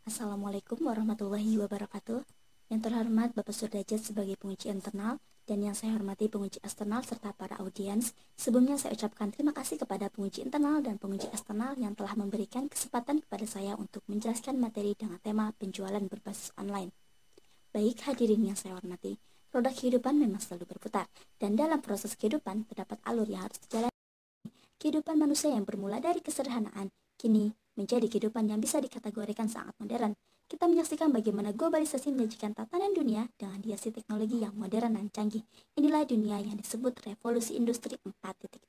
Assalamualaikum warahmatullahi wabarakatuh. Yang terhormat Bapak Sudrajat sebagai penguji internal dan yang saya hormati penguji eksternal serta para audiens. Sebelumnya saya ucapkan terima kasih kepada penguji internal dan penguji eksternal yang telah memberikan kesempatan kepada saya untuk menjelaskan materi dengan tema penjualan berbasis online. Baik hadirin yang saya hormati, roda kehidupan memang selalu berputar dan dalam proses kehidupan terdapat alur yang harus dijalani. Kehidupan manusia yang bermula dari kesederhanaan, kini menjadi kehidupan yang bisa dikategorikan sangat modern. Kita menyaksikan bagaimana globalisasi menyajikan tatanan dunia dengan hiasi teknologi yang modern dan canggih. Inilah dunia yang disebut revolusi industri 4.0.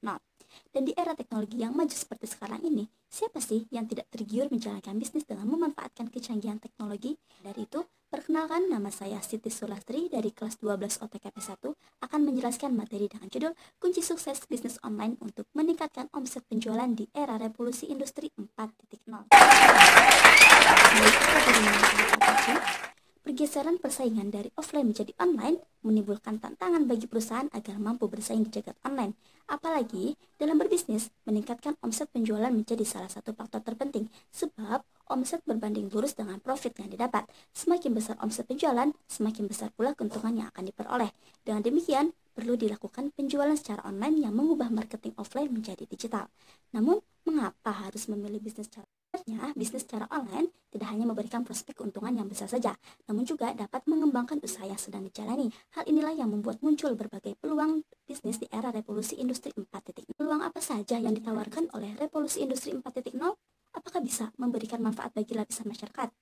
Dan di era teknologi yang maju seperti sekarang ini, siapa sih yang tidak tergiur menjalankan bisnis dengan memanfaatkan kecanggihan teknologi? Dari itu, perkenalkan, nama saya Siti Sulastri dari kelas 12 OTKP 1 akan menjelaskan materi dengan judul Kunci Sukses Bisnis Online untuk Meningkatkan Omset Penjualan di Era Revolusi Industri 4.0. Pergeseran persaingan dari offline menjadi online menimbulkan tantangan bagi perusahaan agar mampu bersaing di jagat online. Apalagi dalam berbisnis, meningkatkan omset penjualan menjadi salah satu faktor terpenting sebab omset berbanding lurus dengan profit yang didapat. Semakin besar omset penjualan, semakin besar pula keuntungan yang akan diperoleh. Dengan demikian, perlu dilakukan penjualan secara online yang mengubah marketing offline menjadi digital. Namun, mengapa harus memilih bisnis secara Sebenarnya, bisnis secara online tidak hanya memberikan prospek keuntungan yang besar saja, namun juga dapat mengembangkan usaha yang sedang dijalani. Hal inilah yang membuat muncul berbagai peluang bisnis di era revolusi industri 4.0. Peluang apa saja yang ditawarkan oleh revolusi industri 4.0? Apakah bisa memberikan manfaat bagi lapisan masyarakat?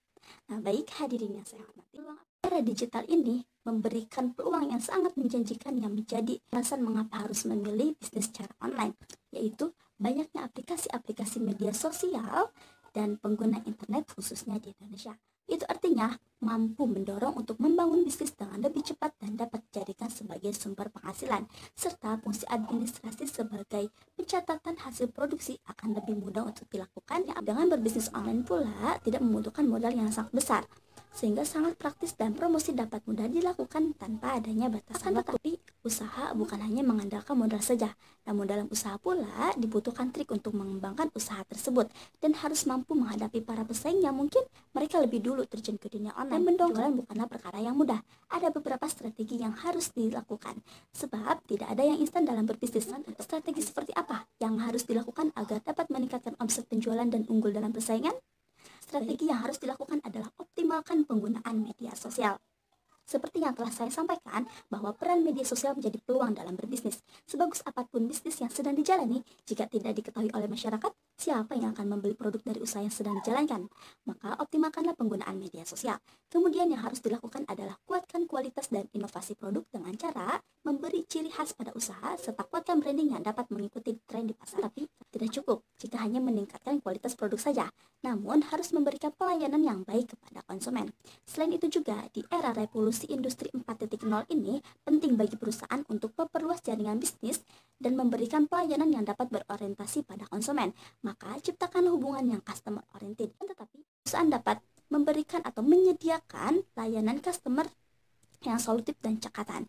Nah, baik hadirin yang saya hormati, peluang era digital ini memberikan peluang yang sangat menjanjikan yang menjadi alasan mengapa harus memilih bisnis secara online, yaitu banyaknya aplikasi-aplikasi media sosial dan pengguna internet khususnya di Indonesia. Itu artinya mampu mendorong untuk membangun bisnis dengan lebih cepat dan dapat dijadikan sebagai sumber penghasilan, serta fungsi administrasi sebagai pencatatan hasil produksi akan lebih mudah untuk dilakukan. Dengan berbisnis online pula tidak membutuhkan modal yang sangat besar, sehingga sangat praktis dan promosi dapat mudah dilakukan tanpa adanya batasan. Tetapi usaha bukan hanya mengandalkan modal saja, namun dalam usaha pula dibutuhkan trik untuk mengembangkan usaha tersebut dan harus mampu menghadapi para pesaing yang mungkin mereka lebih dulu terjun ke dunia online. Penjualan bukanlah perkara yang mudah. Ada beberapa strategi yang harus dilakukan, sebab tidak ada yang instan dalam berbisnis. Strategi seperti apa yang harus dilakukan agar dapat meningkatkan omset penjualan dan unggul dalam persaingan? Strategi yang harus dilakukan adalah optimalkan penggunaan media sosial. Seperti yang telah saya sampaikan, bahwa peran media sosial menjadi peluang dalam berbisnis. Sebagus apapun bisnis yang sedang dijalani, jika tidak diketahui oleh masyarakat, siapa yang akan membeli produk dari usaha yang sedang dijalankan? Maka optimalkanlah penggunaan media sosial. Kemudian yang harus dilakukan adalah kuatkan kualitas dan inovasi produk dengan cara memberi ciri khas pada usaha serta kuatkan branding yang dapat mengikuti tren di pasar. Tapi tidak cukup jika hanya meningkatkan kualitas produk saja, namun harus memberikan pelayanan yang baik kepada konsumen. Selain itu juga, di era revolusi industri 4.0 ini, penting bagi perusahaan untuk memperluas jaringan bisnis dan memberikan pelayanan yang dapat berorientasi pada konsumen. Maka, ciptakan hubungan yang customer oriented. Tetapi, perusahaan dapat memberikan atau menyediakan layanan customer yang solutif dan cekatan.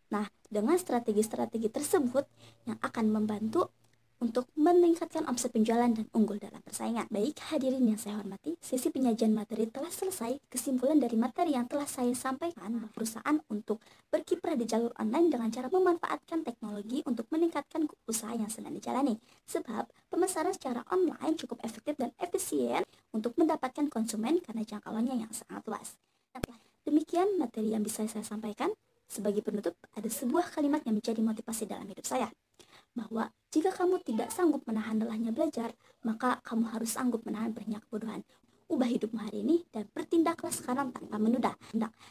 Nah, dengan strategi-strategi tersebut yang akan membantu untuk meningkatkan omset penjualan dan unggul dalam persaingan. Baik hadirin yang saya hormati, sesi penyajian materi telah selesai. Kesimpulan dari materi yang telah saya sampaikan, perusahaan untuk berkiprah di jalur online dengan cara memanfaatkan teknologi untuk meningkatkan usaha yang sedang dijalani. Sebab pemasaran secara online cukup efektif dan efisien untuk mendapatkan konsumen karena jangkauannya yang sangat luas. Demikian materi yang bisa saya sampaikan. Sebagai penutup, ada sebuah kalimat yang menjadi motivasi dalam hidup saya, bahwa jika kamu tidak sanggup menahan lelahnya belajar, maka kamu harus sanggup menahan perihnya kebodohan. Ubah hidupmu hari ini dan bertindaklah sekarang tanpa menunda.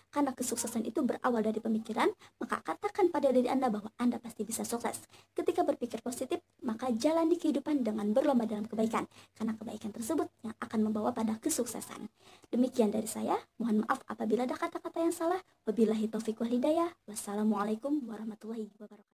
Karena kesuksesan itu berawal dari pemikiran, maka katakan pada diri Anda bahwa Anda pasti bisa sukses. Ketika berpikir positif, maka jalani kehidupan dengan berlomba dalam kebaikan, karena kebaikan tersebut yang akan membawa pada kesuksesan. Demikian dari saya, mohon maaf apabila ada kata-kata yang salah. Wabillahi taufiq wal hidayah. Wassalamualaikum warahmatullahi wabarakatuh.